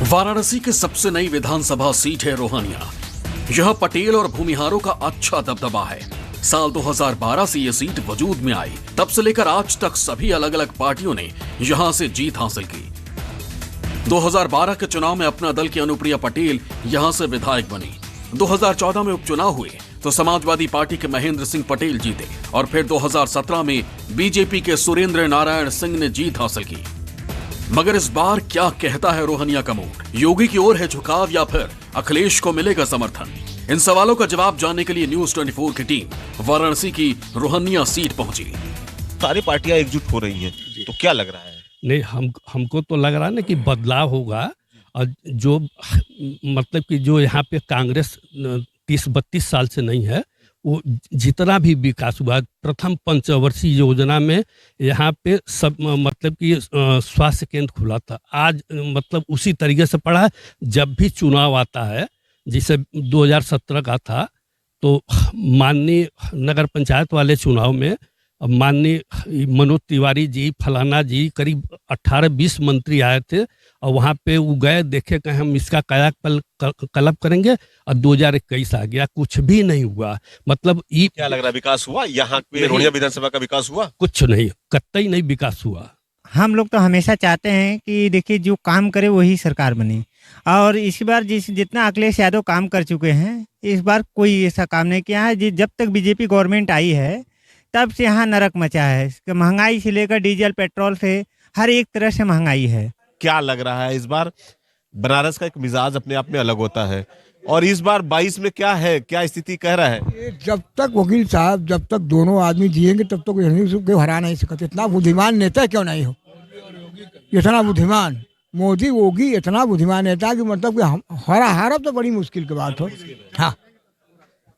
वाराणसी के सबसे नई विधानसभा सीट है रोहनिया। यह पटेल और भूमिहारों का अच्छा दबदबा है। साल 2012 से ये सीट वजूद में आई, तब से लेकर आज तक सभी अलग अलग पार्टियों ने यहां से जीत हासिल की। 2012 के चुनाव में अपना दल की अनुप्रिया पटेल यहां से विधायक बनी। 2014 में उपचुनाव हुए तो समाजवादी पार्टी के महेंद्र सिंह पटेल जीते और फिर 2017 में बीजेपी के सुरेंद्र नारायण सिंह ने जीत हासिल की। मगर इस बार क्या कहता है रोहनिया का मूड? योगी की ओर है झुकाव या फिर अखिलेश को मिलेगा समर्थन? इन सवालों का जवाब जानने के लिए न्यूज 24 की टीम वाराणसी की रोहनिया सीट पहुंची। सारी पार्टियां एकजुट हो रही हैं, तो क्या लग रहा है? नहीं, हमको तो लग रहा है ना कि बदलाव होगा। और जो मतलब कि जो यहाँ पे कांग्रेस 30-32 साल से नहीं है, वो जितना भी विकास हुआ प्रथम पंचवर्षीय योजना में यहाँ पे सब मतलब कि स्वास्थ्य केंद्र खुला था। आज मतलब उसी तरीके से पड़ा है। जब भी चुनाव आता है, जिसे 2017 का था, तो माननीय नगर पंचायत वाले चुनाव में माननीय मनोज तिवारी जी, फलाना जी, करीब 18-20 मंत्री आए थे और वहाँ पे वो गए, देखे कि हम इसका कायाकल्प करेंगे। और 2021 आ गया, कुछ भी नहीं हुआ। मतलब ये क्या लग रहा है, विकास हुआ यहाँ पे? रोहनिया विधानसभा का विकास हुआ? कुछ नहीं, कतई नहीं विकास हुआ। हम लोग तो हमेशा चाहते हैं कि देखिए जो काम करे वही सरकार बने, और इस बार जितना अखिलेश यादव काम कर चुके हैं, इस बार कोई ऐसा काम नहीं किया है। जब तक बीजेपी गवर्नमेंट आई है तब से यहाँ नरक मचा है। महंगाई से लेकर डीजल पेट्रोल से हर एक तरह से महंगाई है। क्या लग रहा है इस बार? बनारस का एक मिजाज अपने आप में अलग होता है, और इस बार 22 में क्या है, क्या स्थिति कह रहा है? जब तक वकील साहब, जब तक दोनों आदमी जिएंगे तब तक कोई हरा नहीं सकते। इतना बुद्धिमान नेता क्यों नहीं हो? इतना बुद्धिमान मोदी योगी इतना बुद्धिमान नेता कि मतलब कि हारब तो बड़ी मुश्किल की बात हो। हाँ,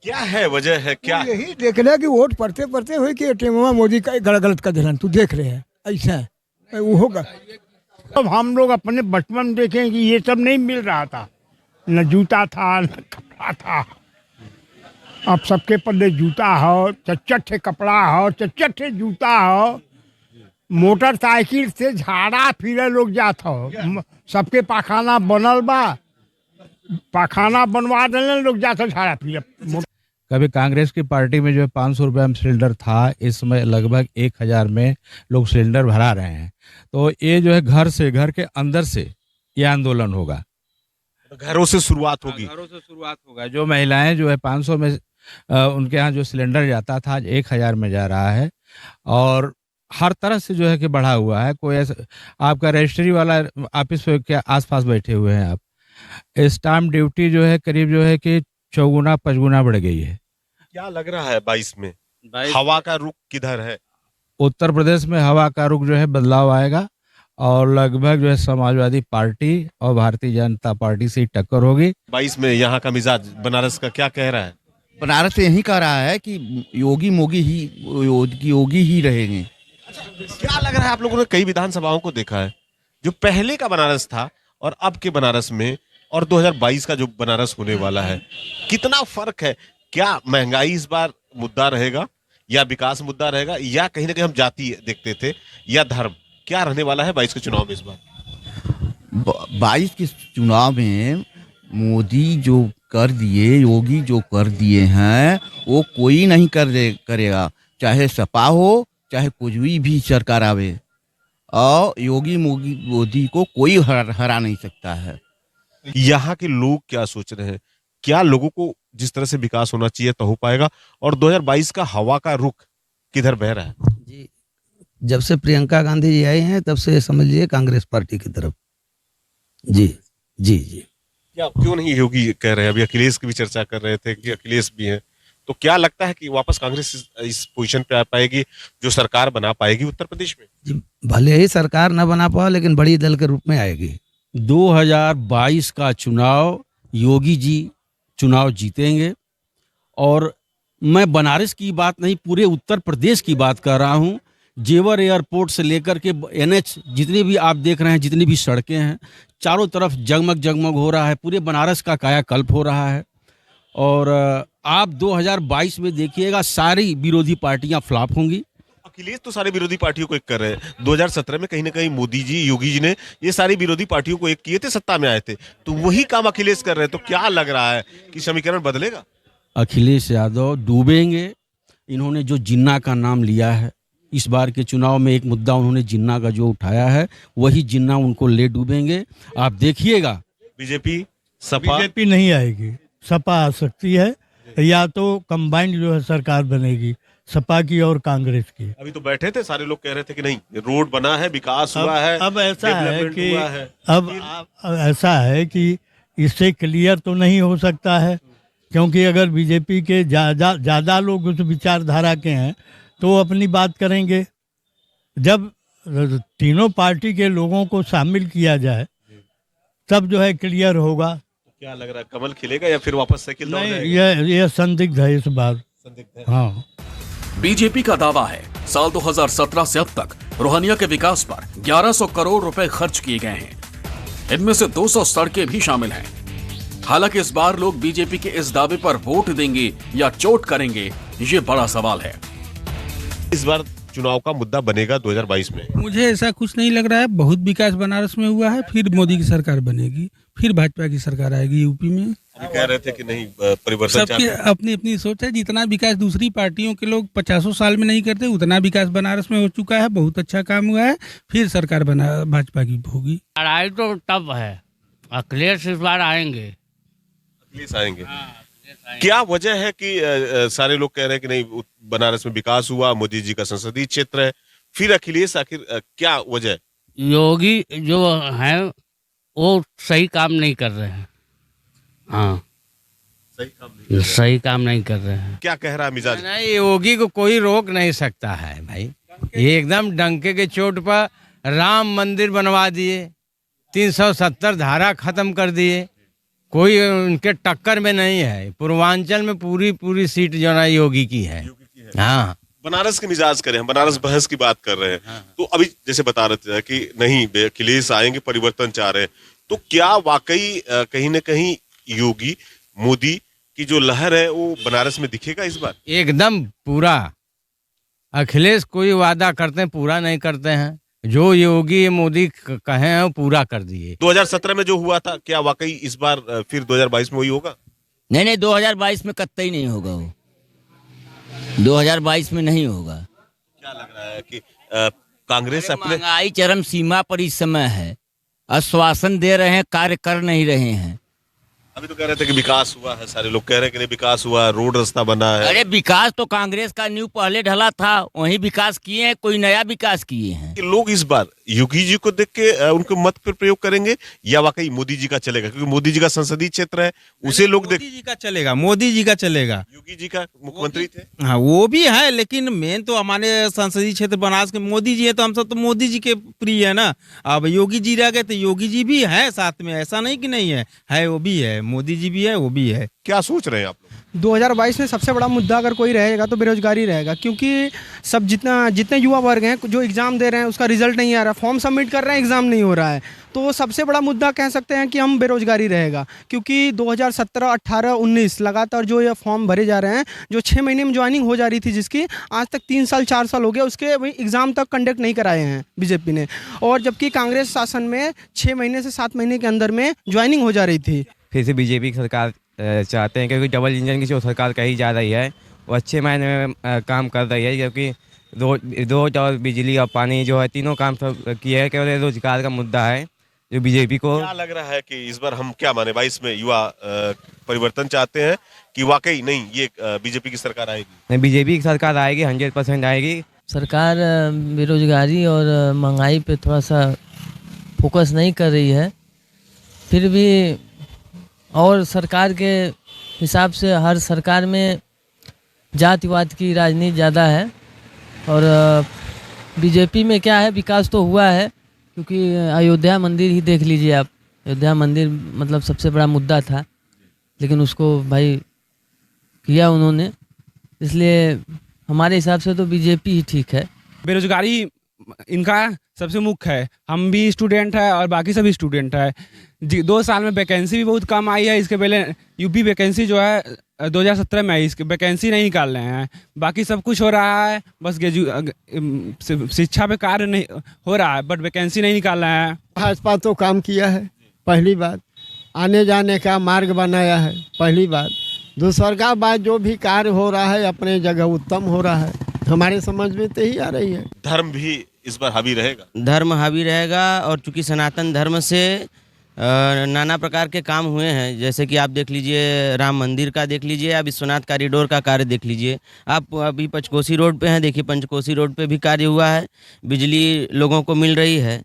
क्या है, वजह है क्या? यही देख रहे कि वोट पढ़ते पढ़ते हुए कि टेमवा मोदी का गलत का दिलन तू देख रहे हैं ऐसा वो होगा। अब हम लोग अपने बचपन में देखें कि ये सब नहीं मिल रहा था, न जूता था न कपड़ा था। अब सबके पल्ले जूता हो, चच्चट कपड़ा हो, चच्चट जूता हो, मोटरसाइकिल से झाड़ा फिरे लोग जात हो, सबके पाखाना बनल बा, पाखाना बनवा देने लोग जाते झाड़ा फिरे। कभी कांग्रेस की पार्टी में जो है 500 रुपये में सिलेंडर था, इस समय लगभग 1000 में लोग सिलेंडर भरा रहे हैं। तो ये जो है घर के अंदर से ये आंदोलन होगा, घरों से शुरुआत होगी। घरों से शुरुआत होगा। जो महिलाएं जो है 500 में उनके यहाँ जो सिलेंडर जाता था, आज 1000 में जा रहा है। और हर तरह से जो है कि बढ़ा हुआ है। कोई ऐसा आपका रजिस्ट्री वाला ऑफिस के आसपास बैठे हुए हैं आप, स्टाम्प ड्यूटी जो है करीब जो है कि 4-5 बढ़ गई है। क्या लग रहा है 22 में हवा का रुख किधर है? उत्तर प्रदेश में हवा का रुख जो है बदलाव आएगा, और लगभग जो है समाजवादी पार्टी और भारतीय जनता पार्टी से टक्कर होगी। 22 में यहाँ का मिजाज बनारस का क्या कह रहा है? बनारस से यही कह रहा है कि योगी ही रहेंगे। क्या लग रहा है, आप लोगों ने कई विधानसभाओं को देखा है, जो पहले का बनारस था और अब के बनारस में, और 2022 का जो बनारस होने वाला है, कितना फर्क है? क्या महंगाई इस बार मुद्दा रहेगा, या विकास मुद्दा रहेगा, या कहीं ना कहीं हम जाति देखते थे, या धर्म? क्या रहने वाला है 22 के चुनाव में इस बार? 22 के चुनाव में मोदी जो कर दिए, योगी जो कर दिए हैं, वो कोई नहीं करेगा। चाहे सपा हो, चाहे कुछ भी सरकार आवे, और योगी मोदी को कोई हरा नहीं सकता है। यहाँ के लोग क्या सोच रहे हैं? क्या लोगों को जिस तरह से विकास होना चाहिए तो हो पाएगा? और 2022 का हवा का रुख किधर बह रहा है? जी, जब से प्रियंका गांधी जी आई हैं तब से समझ लीजिए कांग्रेस पार्टी की तरफ। जी जी जी। क्या क्यों नहीं योगी कह रहे हैं? अभी अखिलेश की भी चर्चा कर रहे थे कि अखिलेश भी हैं, तो क्या लगता है कि वापस कांग्रेस इस पोजीशन पे आ पाएगी, जो सरकार बना पाएगी उत्तर प्रदेश में? जी, भले ही सरकार न बना पाओ, लेकिन बड़ी दल के रूप में आएगी। 2022 का चुनाव योगी जी चुनाव जीतेंगे। और मैं बनारस की बात नहीं, पूरे उत्तर प्रदेश की बात कर रहा हूँ। जेवर एयरपोर्ट से लेकर के NH जितनी भी आप देख रहे हैं, जितनी भी सड़कें हैं, चारों तरफ जगमग हो रहा है। पूरे बनारस का कायाकल्प हो रहा है। और आप 2022 में देखिएगा, सारी विरोधी पार्टियां फ्लॉप होंगी। अखिलेश तो सारे विरोधी पार्टियों को एक कर रहे हैं। 2017 में कहीं ना कहीं मोदी जी, योगी जी ने ये सारी विरोधी पार्टियों को एक किए थे, सत्ता में आए थे, तो वही काम अखिलेश कर रहे हैं। तो क्या लग रहा है कि समीकरण बदलेगा? अखिलेश यादव डूबेंगे। इन्होंने जो जिन्ना का नाम लिया है, इस बार के चुनाव में एक मुद्दा उन्होंने जिन्ना का जो उठाया है, वही जिन्ना उनको ले डूबेंगे। आप देखिएगा। बीजेपी, सपा, बीजेपी नहीं आएगी, सपा आ सकती है, या तो कंबाइंड जो है सरकार बनेगी सपा की और कांग्रेस की। अभी तो बैठे थे, सारे लोग कह रहे थे कि नहीं, रोड बना है, विकास हुआ है, अब ऐसा है डेवलपमेंट कि हुआ है। अब ऐसा है कि इससे क्लियर तो नहीं हो सकता है, क्योंकि अगर बीजेपी के ज़्यादा लोग उस विचारधारा के हैं तो अपनी बात करेंगे। जब तीनों पार्टी के लोगों को शामिल किया जाए तब जो है क्लियर होगा। क्या लग रहा है, कमल खिलेगा या फिर वापस साइकिल दौड़ नहीं, जाएगी? ये संदिग्ध है इस बार। संदिग्ध है। हाँ, बीजेपी का दावा है साल 2017 से अब तक रोहनिया के विकास पर 1100 करोड़ रुपए खर्च किए गए हैं। इनमें से 200 सड़कें भी शामिल हैं। हालांकि इस बार लोग बीजेपी के इस दावे पर वोट देंगे या चोट करेंगे, ये बड़ा सवाल है। इस बार चुनाव का मुद्दा बनेगा 2022 में। मुझे ऐसा कुछ नहीं लग रहा है। बहुत विकास बनारस में हुआ है, फिर मोदी की सरकार बनेगी, फिर भाजपा की सरकार आएगी यूपी में। अभी कह रहे थे कि नहीं, परिवर्तन सबकी अपनी अपनी सोच है। जितना विकास दूसरी पार्टियों के लोग 50 साल में नहीं करते, उतना विकास बनारस में हो चुका है। बहुत अच्छा काम हुआ है, फिर सरकार भाजपा की होगी। लड़ाई तो तब है, अखिलेश इस बार आएंगे। अखिलेश आएंगे। क्या वजह है कि सारे लोग कह रहे हैं कि नहीं, बनारस में विकास हुआ, मोदी जी का संसदीय क्षेत्र है, फिर अखिलेश, आखिर क्या वजह? योगी जो है वो सही काम नहीं कर रहे हैं। हाँ, सही काम नहीं कर रहे हैं। क्या कह रहा है मिजाज? नहीं, योगी को कोई रोक नहीं सकता है भाई। ये एकदम डंके के चोट पर राम मंदिर बनवा दिए, 370 धारा खत्म कर दिए, कोई उनके टक्कर में नहीं है। पूर्वांचल में पूरी सीट जो है योगी की है। हाँ, बनारस के मिजाज करें, हम बनारस बहस की बात कर रहे हैं। तो अभी जैसे बता रहे थे कि नहीं, अखिलेश आएंगे, परिवर्तन चाह रहे हैं, तो क्या वाकई कहीं न कहीं योगी मोदी की जो लहर है वो बनारस में दिखेगा इस बार? एकदम पूरा। अखिलेश कोई वादा करते हैं, पूरा नहीं करते हैं। जो योगी मोदी कहे हैं वो पूरा कर दिए। 2017 में जो हुआ था, क्या वाकई इस बार फिर 2022 में वही होगा? नहीं, 2022 में कतई नहीं होगा वो। 2022 में नहीं होगा। क्या लग रहा है कि कांग्रेस अपने महंगाई चरम सीमा पर इस समय है, आश्वासन दे रहे हैं, कार्य कर नहीं रहे हैं। अभी तो कह रहे थे कि विकास हुआ है, सारे लोग कह रहे हैं कि नहीं विकास हुआ, रोड रास्ता बना है। अरे विकास तो कांग्रेस का नींव पहले ढला था, वही विकास किए हैं, कोई नया विकास किए हैं। कि लोग इस बार योगी जी को देख के उनको मत पर प्रयोग करेंगे या वाकई मोदी जी का चलेगा? क्योंकि मोदी जी का संसदीय क्षेत्र है, उसे लोग देख। मोदी जी का चलेगा, मोदी जी का चलेगा। योगी जी का मुख्यमंत्री थे, हाँ वो भी है, लेकिन मेन तो हमारे संसदीय क्षेत्र बनारस के मोदी जी है, तो हम सब तो मोदी जी के प्रिय है ना। अब योगी जी रह गए तो योगी जी भी है साथ में, ऐसा नहीं कि नहीं है वो भी है, मोदी जी भी है, वो भी है। क्या सोच रहे हैं आप लोग? 2022 में सबसे बड़ा मुद्दा अगर कोई रहेगा तो बेरोजगारी रहेगा, क्योंकि सब जितने युवा वर्ग हैं जो एग्ज़ाम दे रहे हैं उसका रिजल्ट नहीं आ रहा, फॉर्म सबमिट कर रहे हैं, एग्ज़ाम नहीं हो रहा है, तो सबसे बड़ा मुद्दा कह सकते हैं कि हम बेरोजगारी रहेगा। क्योंकि 2017, 18, 19 लगातार जो ये फॉर्म भरे जा रहे हैं, जो 6 महीने में ज्वाइनिंग हो जा रही थी जिसकी, आज तक 3 साल 4 साल हो गया, उसके वही एग्ज़ाम तक कंडक्ट नहीं कराए हैं बीजेपी ने। और जबकि कांग्रेस शासन में 6 महीने से 7 महीने के अंदर में ज्वाइनिंग हो जा रही थी। फिर से बीजेपी की सरकार चाहते हैं, क्योंकि डबल इंजन की जो सरकार कही जा रही है वो अच्छे मायने में काम कर रही है, क्योंकि रोड और बिजली और पानी जो है तीनों काम सब किए हैं। केवल रोजगार का मुद्दा है जो बीजेपी को। क्या लग रहा है कि इस बार हम क्या माने, 22 में युवा परिवर्तन चाहते हैं कि वाकई नहीं ये बीजेपी की सरकार आएगी? नहीं, बीजेपी की सरकार आएगी, 100% आएगी। सरकार बेरोजगारी और महंगाई पे थोड़ा सा फोकस नहीं कर रही है, फिर भी और सरकार के हिसाब से हर सरकार में जातिवाद की राजनीति ज़्यादा है। और बीजेपी में क्या है, विकास तो हुआ है, क्योंकि अयोध्या मंदिर ही देख लीजिए आप। अयोध्या मंदिर मतलब सबसे बड़ा मुद्दा था, लेकिन उसको भाई किया उन्होंने, इसलिए हमारे हिसाब से तो बीजेपी ही ठीक है। बेरोजगारी इनका सबसे मुख्य है। हम भी स्टूडेंट है और बाकी सभी स्टूडेंट है। 2 साल में वैकेंसी भी बहुत कम आई है। इसके पहले यूपी वैकेंसी जो है 2017 में आई, इसकी वैकेंसी नहीं निकाल रहे हैं। बाकी सब कुछ हो रहा है, बस शिक्षा पे कार्य नहीं हो रहा है, बट वैकेंसी नहीं निकाल रहे हैं। भाजपा तो काम किया है, पहली बात। आने जाने का मार्ग बनाया है, पहली बात। दूसरा बात, जो भी कार्य हो रहा है अपने जगह उत्तम हो रहा है, हमारे समझ में तो ही आ रही है। धर्म भी इस बार हावी रहेगा। धर्म हावी रहेगा, और चूंकि सनातन धर्म से नाना प्रकार के काम हुए हैं, जैसे कि आप देख लीजिए राम मंदिर का देख लीजिए, या विश्वनाथ कॉरिडोर का कार्य देख लीजिए। आप अभी पंचकोसी रोड पे हैं, देखिए पंचकोसी रोड पे भी कार्य हुआ है, बिजली लोगों को मिल रही है।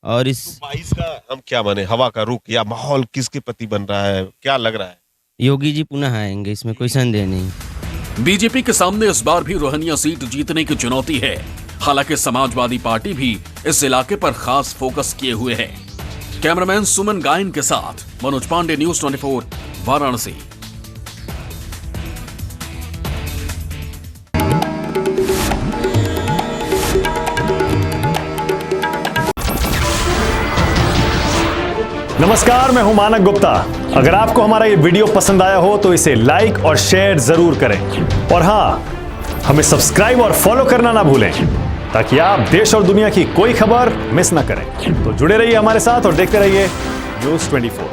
और इस 22 का हम क्या माने, हवा का रुख या माहौल किसके प्रति बन रहा है, क्या लग रहा है? योगी जी पुनः आएंगे, इसमें कोई संदेह नहीं। बीजेपी के सामने इस बार भी रोहनिया सीट जीतने की चुनौती है। हालांकि समाजवादी पार्टी भी इस इलाके पर खास फोकस किए हुए है। कैमरामैन सुमन गायन के साथ मनोज पांडे, न्यूज़ 24, वाराणसी। नमस्कार, मैं हूं मानक गुप्ता। अगर आपको हमारा ये वीडियो पसंद आया हो तो इसे लाइक और शेयर जरूर करें, और हां, हमें सब्सक्राइब और फॉलो करना ना भूलें, ताकि आप देश और दुनिया की कोई खबर मिस ना करें। तो जुड़े रहिए हमारे साथ और देखते रहिए न्यूज़ 24।